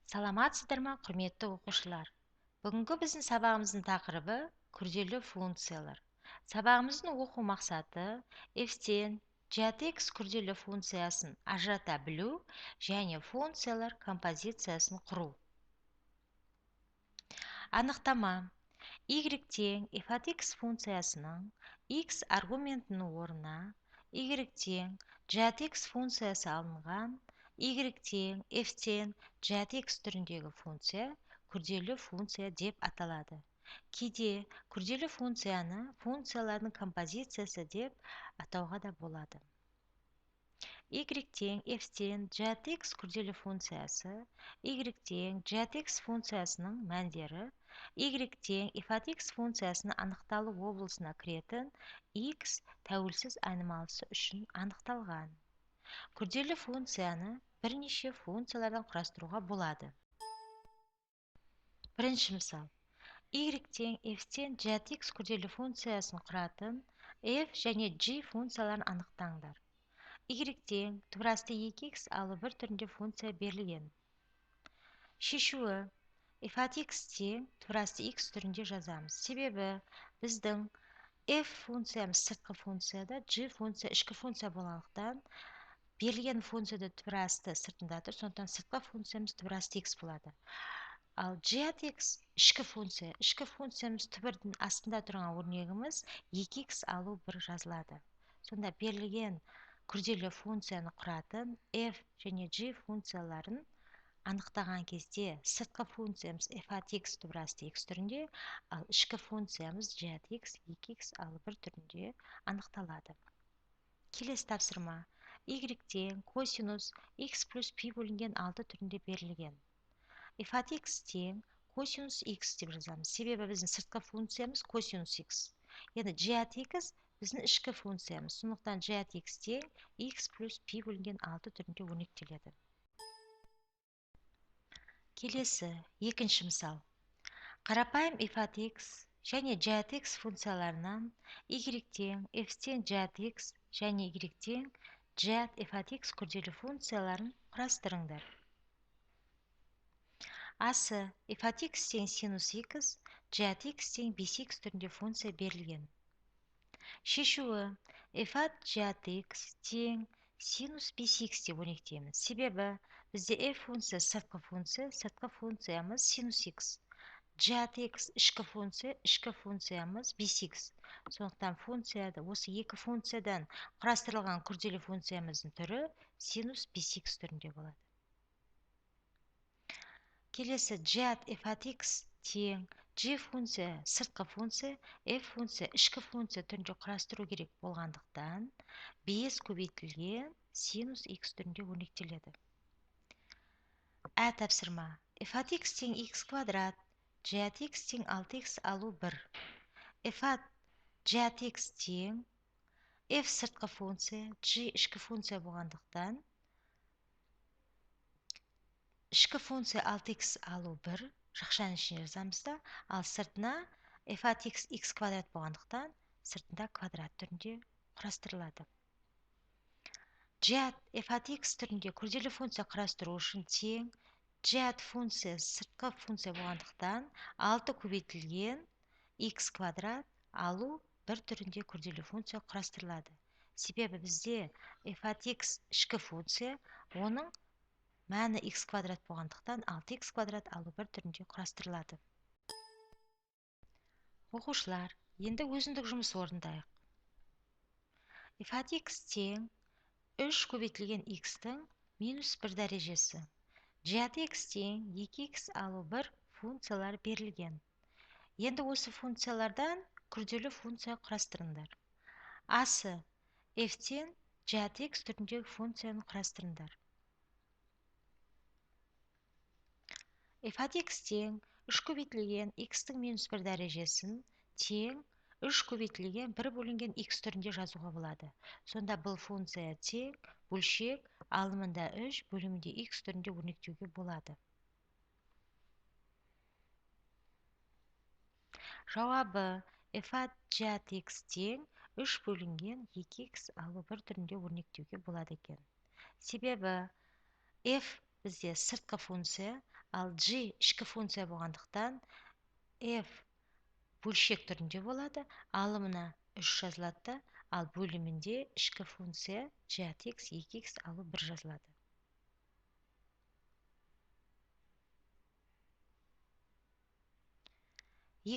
Саламатсыздар ма, құрметті оқушылар? Бүгінгі біздің сабағымыздың тақырыбы күрделі функциялар. Сабағымыздың оқу мақсаты f-тен GATX күрделі функциясын ажырата білу және функциялар композициясын құру. Анықтама: y тең f от x функциясының x аргументінің орнына y тең GATX функциясы алынған y тең f-тен GATX түріндегі функция күрделі функция деп аталады. Кейде күрделі функцияны функциялардың композициясы деп атауға да болады. y тең f-тен GATX күрделі функциясы y тең GATX функциясының мәндері y тең f от x функциясының анықталу облысына кіретін x тәуелсіз айнымалысы үшін анықталған. Күрделі функцияны бірнеше функциялардан құрастыруға болады. Бірінші мысал: y тең f-тен GATX күрделі функциясын құратын f және g функцияларын анықтаңдар. y тең туырасты 2x алу 1 түрінде функция берілген. Шешуі: f от x тең туырасты x түрінде жазамыз. Себебі біздің f функциямыз сыртқы функцияда, g функция ішкі функция болғандықтан берілген функцияда туырасты сыртында тұр, сондықтан сыртқы функциямыз туырасты x болады. Ал g от x ішкі функция. Ішкі функциямыз түбірдің астында тұрған өрнегіміз 2x алу 1 жазылады. Сонда берілген күрделі функцияны құратын f және g функцияларын анықтаған кезде сыртқы функциямыз f от x туырасты x түрінде, ал ішкі функциямыз g от x 2x алу 1 түрінде анықталады. Келесі тапсырма: y тең косинус x плюс π бөлінген 6 түрінде берілген. f от x тең косинус x деп жазамыз. Себебі біздің сыртқы функциямыз косинус x. Енді g от x біздің ішкі функциямыз. Сондықтан g от x тең x плюс π бөлінген 6 түрінде өрнектеледі. Келесі екінші мысал: қарапайым f от x және g от x функцияларынан y тең f-тен g от x және y тең g от f от x күрделі функцияларын құрастырыңдар. Асы f от x тең синус x, g от x тең 5x түрінде функция берілген. Шешуі: f от g от x тең синус 5x деп өрнектейміз. Себебі бізде f функция сыртқы функция, сыртқы функциямыз синус x. g от x ішкі функциямыз 5x. Сондықтан функцияда осы екі функциядан құрастырылған күрделі функциямыздың түрі синус 5x түрінде болады. Келесі g от f от x тең g функция сыртқы функция, f функция ішкі функция түрінде құрастыру керек болғандықтан 5 көбейтілген синус x түрінде өрнектеледі. Тапсырма: f от x тең x квадрат, g от x тең 6x алу 1. f от g от x тең f сыртқы функция, g ішкі функция болғандықтан ішкі функция 6x алу 1 жақшаның ішіне жазамыз да, ал сыртына f от x квадрат болғандықтан сыртында квадрат түрінде құрастырылады. g от f от x түрінде күрделі функция құрастыру үшін тең g от функция сыртқы функция болғандықтан 6 көбейтілген x квадрат алу 1 түрінде күрделі функция құрастырылады. Себебі бізде f от x ішкі функция, оның мәні x квадрат болғандықтан 6x квадрат алу 1 түрінде құрастырылады. Оқушылар, енді өзіндік жұмыс орындайық. f от x тең 3 көбейтілген x-тің минус 1 дәрежесі. g от x тең 2x алу 1 функциялар берілген. Енді осы функциялардан күрделі функция құрастырыңдар. Асы f-тен g от x түріндегі функцияны құрастырыңдар. f от x тең 3 көбейтілген x-тің минус 1 дәрежесін тең 3 көбейтілген 1 бөлінген x түрінде жазуға болады. Сонда бұл функция тең бөлшек алымында 3 бөлімінде x түрінде өрнектеуге болады. Жауабы f от g от x тең 3 бөлінген 2x алу 1 түрінде өрнектеуге болады екен. Себебі f бізде сыртқы функция, Ал g ішкі функция болғандықтан f бөлшек түрінде болады. Алымына 3 жазылады да, ал бөлімінде ішкі функция g от x 2x алу 1 жазылады.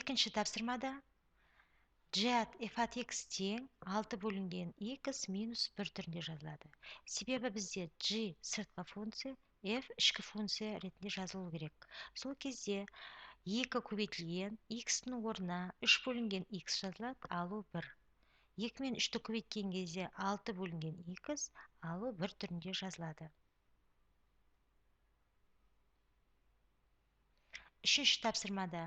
Екінші тапсырмада g от f от x тең 6 бөлінген x минус 1 түрінде жазылады. Себебі бізде g сыртқы функция, f ішкі функция ретінде жазылу керек. Сол кезде 2 көбейтілген x-ның орнына 3 бөлінген x жазылады, алу 1. 2 мен 3-ті көбейткен кезде 6 бөлінген x алу 1 түрінде жазылады. Үшінші тапсырмада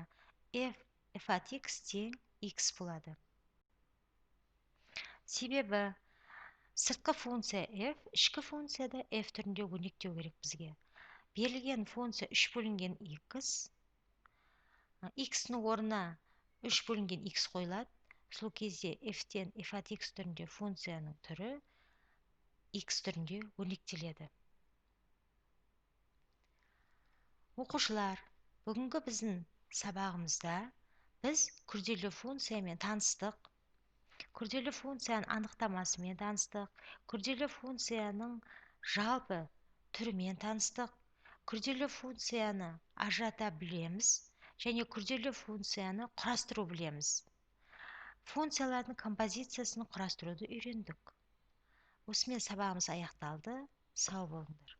f от x тең x болады. Себебі сыртқы функция f, ішкі функцияда f түрінде өрнектеу керек бізге. Берілген функция 3 бөлінген x, x-ның орнына 3 бөлінген x қойылады. Сол кезде f-тен f от x түрінде функцияның түрі x түрінде өрнектеледі. Оқушылар, бүгінгі біздің сабағымызда біз күрделі функциямен таныстық, күрделі функцияның анықтамасымен таныстық, күрделі функцияның жалпы түрімен таныстық, күрделі функцияны ажырата білеміз, және күрделі функцияны құрастыру білеміз. Функциялардың композициясын құрастыруды үйрендік. Осымен сабағымыз аяқталды. Сау болыңдар.